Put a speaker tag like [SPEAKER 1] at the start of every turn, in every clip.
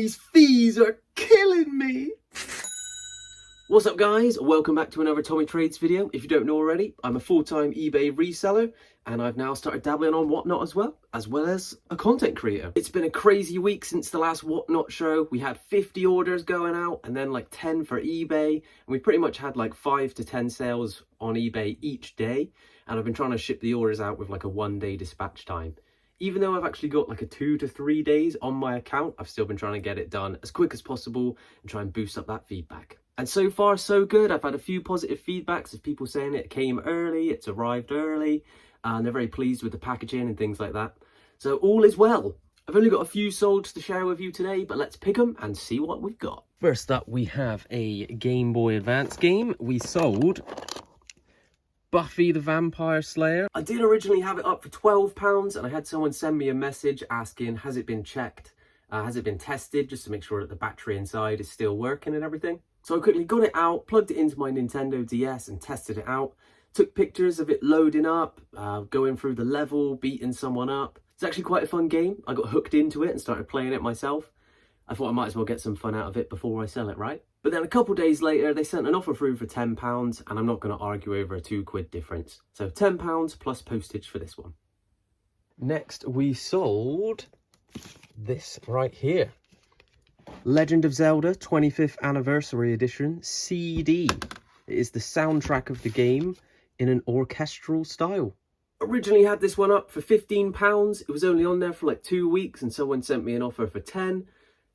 [SPEAKER 1] These fees are killing me. What's up guys, welcome back to another Tommy Trades video. If you don't know already, I'm a full-time eBay reseller and I've now started dabbling on Whatnot as well as a content creator. It's been a crazy week since the last Whatnot show. We had 50 orders going out and then like 10 for eBay, and we pretty much had like 5 to 10 sales on eBay each day, and I've been trying to ship the orders out with like a 1-day dispatch time. Even though I've actually got like a 2 to 3 days on my account, I've still been trying to get it done as quick as possible and try and boost up that feedback. And so far, so good. I've had a few positive feedbacks of people saying it came early, it's arrived early, and they're very pleased with the packaging and things like that. So all is well. I've only got a few solds to share with you today, but let's pick them and see what we've got. First up, we have a Game Boy Advance game. We sold Buffy the Vampire Slayer. I did originally have it up for £12, and I had someone send me a message asking, has it been checked? Has it been tested, just to make sure that the battery inside is still working and everything? So I quickly got it out, plugged it into my Nintendo DS and tested it out. Took pictures of it loading up, going through the level, beating someone up. It's actually quite a fun game. I got hooked into it and started playing it myself. I thought I might as well get some fun out of it before I sell it, right? But then a couple days later, they sent an offer through for £10, and I'm not going to argue over a £2 difference. So £10 plus postage for this one. Next, we sold this right here. Legend of Zelda 25th Anniversary Edition CD. It is the soundtrack of the game in an orchestral style. Originally had this one up for £15. It was only on there for like 2 weeks and someone sent me an offer for 10.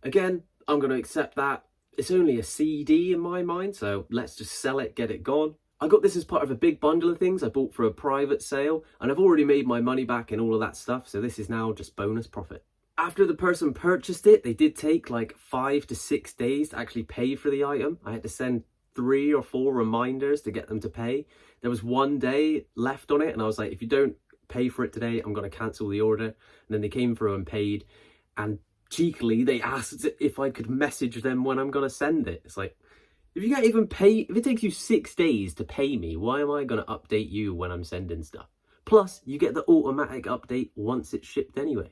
[SPEAKER 1] Again, I'm going to accept that. It's only a CD in my mind, so let's just sell it, get it gone. I got this as part of a big bundle of things I bought for a private sale, and I've already made my money back and all of that stuff, so this is now just bonus profit. After the person purchased it, they did take like 5 to 6 days to actually pay for the item. I had to send 3 or 4 reminders to get them to pay. There was 1 day left on it, and I was like, if you don't pay for it today, I'm going to cancel the order. And then they came through and paid, and cheekily they asked if I could message them when I'm going to send it. It's like, if you can't even pay, if it takes you 6 days to pay me, why am I going to update you when I'm sending stuff? Plus, you get the automatic update once it's shipped anyway.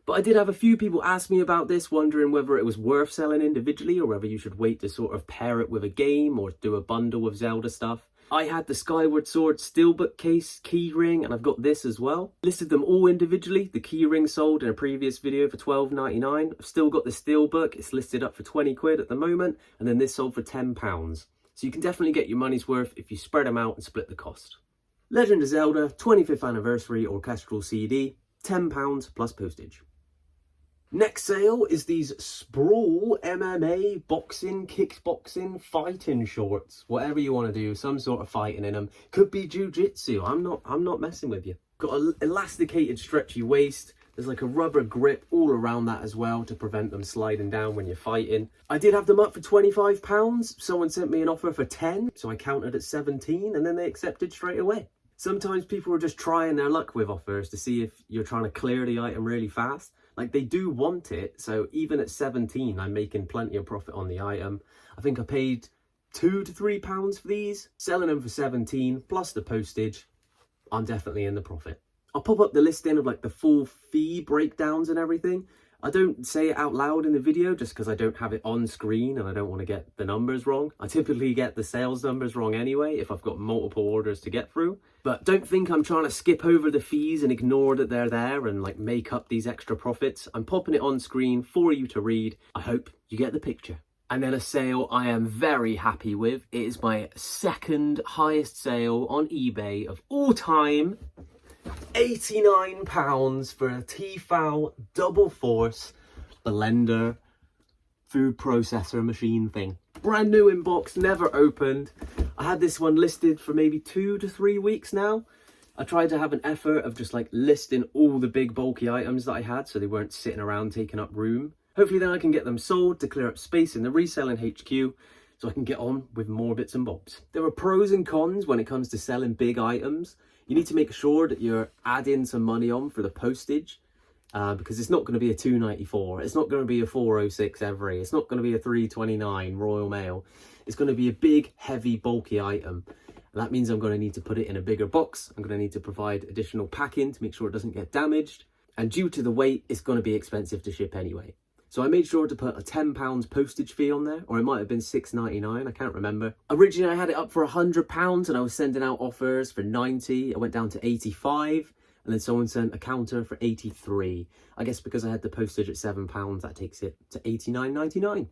[SPEAKER 1] But I did have a few people ask me about this, wondering whether it was worth selling individually or whether you should wait to sort of pair it with a game or do a bundle of Zelda stuff. I had the Skyward Sword Steelbook case keyring, and I've got this as well. Listed them all individually. The keyring sold in a previous video for £12.99. I've still got the Steelbook. It's listed up for £20 at the moment, and then this sold for £10. So you can definitely get your money's worth if you spread them out and split the cost. Legend of Zelda 25th Anniversary Orchestral CD, £10 plus postage. Next sale is these Sprawl MMA boxing, kickboxing, fighting shorts. Whatever you want to do, some sort of fighting in them. Could be jiu-jitsu. I'm not messing with you. Got an elasticated stretchy waist. There's like a rubber grip all around that as well to prevent them sliding down when you're fighting. I did have them up for £25. Someone sent me an offer for 10, so I counted at 17, and then they accepted straight away. Sometimes people are just trying their luck with offers to see if you're trying to clear the item really fast. Like, they do want it, so even at 17, I'm making plenty of profit on the item. I think I paid £2 to £3 for these. Selling them for 17, plus the postage, I'm definitely in the profit. I'll pop up the listing of like the full fee breakdowns and everything. I don't say it out loud in the video just because I don't have it on screen and I don't want to get the numbers wrong. I typically get the sales numbers wrong anyway if I've got multiple orders to get through. But don't think I'm trying to skip over the fees and ignore that they're there and like make up these extra profits. I'm popping it on screen for you to read. I hope you get the picture. And then a sale I am very happy with. It is my second highest sale on eBay of all time. £89 for a Tefal Double Force blender food processor machine thing. Brand new in box, never opened. I had this one listed for maybe 2 to 3 weeks now. I tried to have an effort of just like listing all the big bulky items that I had so they weren't sitting around taking up room. Hopefully then I can get them sold to clear up space in the reselling HQ so I can get on with more bits and bobs. There are pros and cons when it comes to selling big items. You need to make sure that you're adding some money on for the postage because it's not going to be a £2.94. It's not going to be a £4.06 every. It's not going to be a £3.29 Royal Mail. It's going to be a big, heavy, bulky item. And that means I'm going to need to put it in a bigger box. I'm going to need to provide additional packing to make sure it doesn't get damaged. And due to the weight, it's going to be expensive to ship anyway. So I made sure to put a £10 postage fee on there, or it might have been £6.99, I can't remember. Originally I had it up for £100 and I was sending out offers for 90. I went down to 85, and then someone sent a counter for 83. I guess because I had the postage at £7, that takes it to 89.99.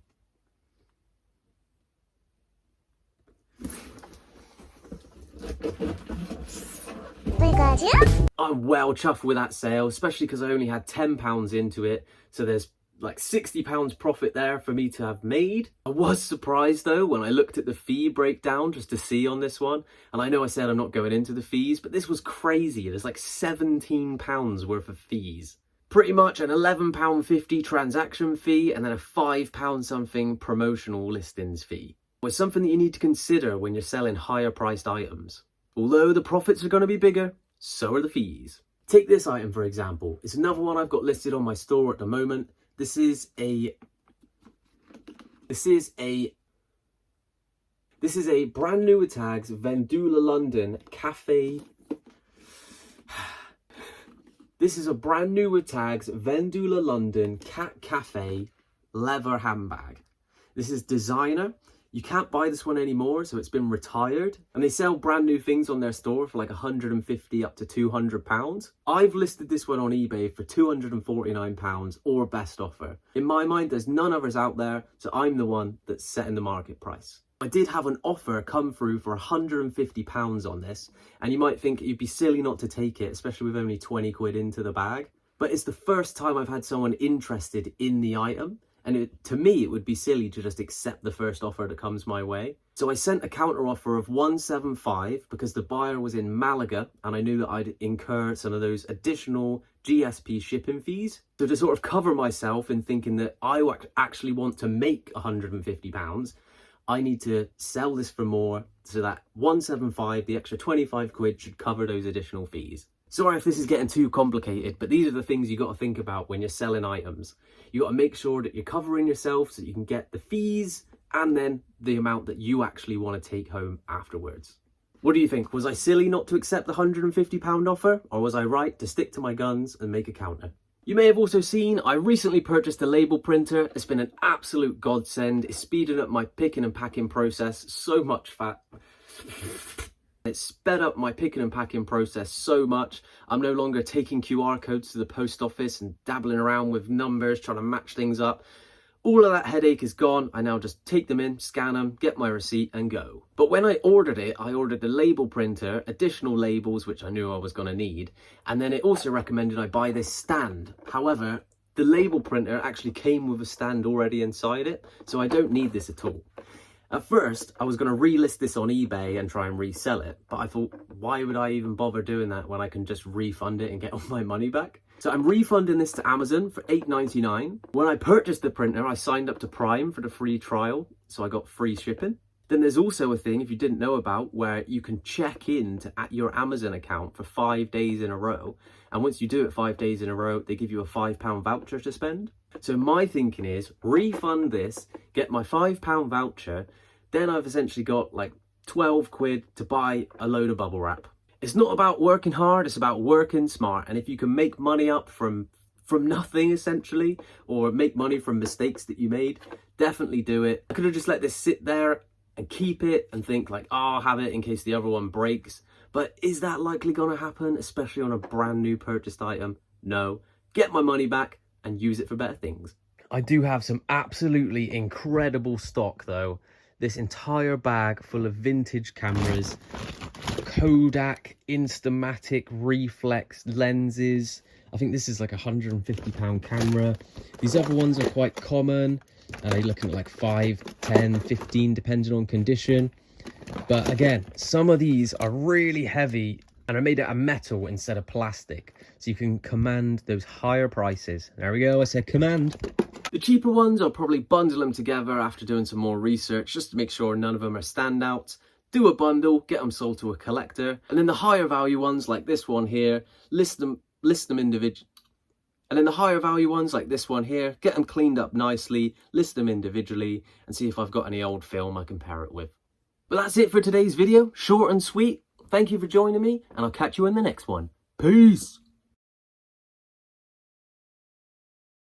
[SPEAKER 1] I'm well chuffed with that sale, especially because I only had £10 into it, so there's like £60 profit there for me to have made. I was surprised though when I looked at the fee breakdown just to see on this one, and I know I said I'm not going into the fees, but this was crazy. There's like £17 worth of fees. Pretty much an £11.50 transaction fee and then a £5 something promotional listings fee. It's something that you need to consider when you're selling higher priced items. Although the profits are going to be bigger, so are the fees. Take this item for example. It's another one I've got listed on my store at the moment. This is a brand new with tags Vendula London Cafe. This is a brand new with tags Vendula London Cat Cafe leather handbag. This is designer. You can't buy this one anymore, so it's been retired. And they sell brand new things on their store for like 150 up to £200. I've listed this one on eBay for £249 or best offer. In my mind, there's none others out there, so I'm the one that's setting the market price. I did have an offer come through for £150 on this, and you might think you'd be silly not to take it, especially with only 20 quid into the bag. But it's the first time I've had someone interested in the item. And to me, it would be silly to just accept the first offer that comes my way. So I sent a counter offer of £175 because the buyer was in Malaga and I knew that I'd incur some of those additional GSP shipping fees. So to sort of cover myself in thinking that I actually want to make £150, I need to sell this for more, so that £175, the extra 25 quid should cover those additional fees. Sorry if this is getting too complicated, but these are the things you got to think about when you're selling items. You got to make sure that you're covering yourself so you can get the fees and then the amount that you actually want to take home afterwards. What do you think? Was I silly not to accept the £150 offer, or was I right to stick to my guns and make a counter? You may have also seen I recently purchased a label printer. It's been an absolute godsend. It's speeding up my picking and packing process so much It sped up my picking and packing process so much. I'm no longer taking QR codes to the post office and dabbling around with numbers, trying to match things up. All of that headache is gone. I now just take them in, scan them, get my receipt and go. But when I ordered it, I ordered the label printer, additional labels, which I knew I was going to need. And then it also recommended I buy this stand. However, the label printer actually came with a stand already inside it, so I don't need this at all. At first, I was going to relist this on eBay and try and resell it, but I thought, why would I even bother doing that when I can just refund it and get all my money back? So I'm refunding this to Amazon for $8.99. When I purchased the printer, I signed up to Prime for the free trial, so I got free shipping. Then there's also a thing, if you didn't know about, where you can check in to your Amazon account for 5 days in a row. And once you do it 5 days in a row, they give you a £5 voucher to spend. So my thinking is refund this, get my £5 voucher, then I've essentially got like 12 quid to buy a load of bubble wrap. It's not about working hard, it's about working smart. And if you can make money up from nothing essentially, or make money from mistakes that you made, definitely do it. I could have just let this sit there and keep it and think like, oh, I'll have it in case the other one breaks. But is that likely gonna happen, especially on a brand new purchased item? No. Get my money back and use it for better things. I do have some absolutely incredible stock though. This entire bag full of vintage cameras, Kodak, Instamatic, reflex lenses. I think this is like a £150 camera. These other ones are quite common. You're looking at like 5, 10, 15, depending on condition. But again, some of these are really heavy and are made out of metal instead of plastic. So you can command those higher prices. There we go, I said command. The cheaper ones, I'll probably bundle them together after doing some more research, just to make sure none of them are standouts. Do a bundle, get them sold to a collector. And then the higher value ones, like this one here, list them individually. And then the higher value ones, like this one here, get them cleaned up nicely, list them individually, and see if I've got any old film I can pair it with. But that's it for today's video, short and sweet. Thank you for joining me, and I'll catch you in the next one. Peace!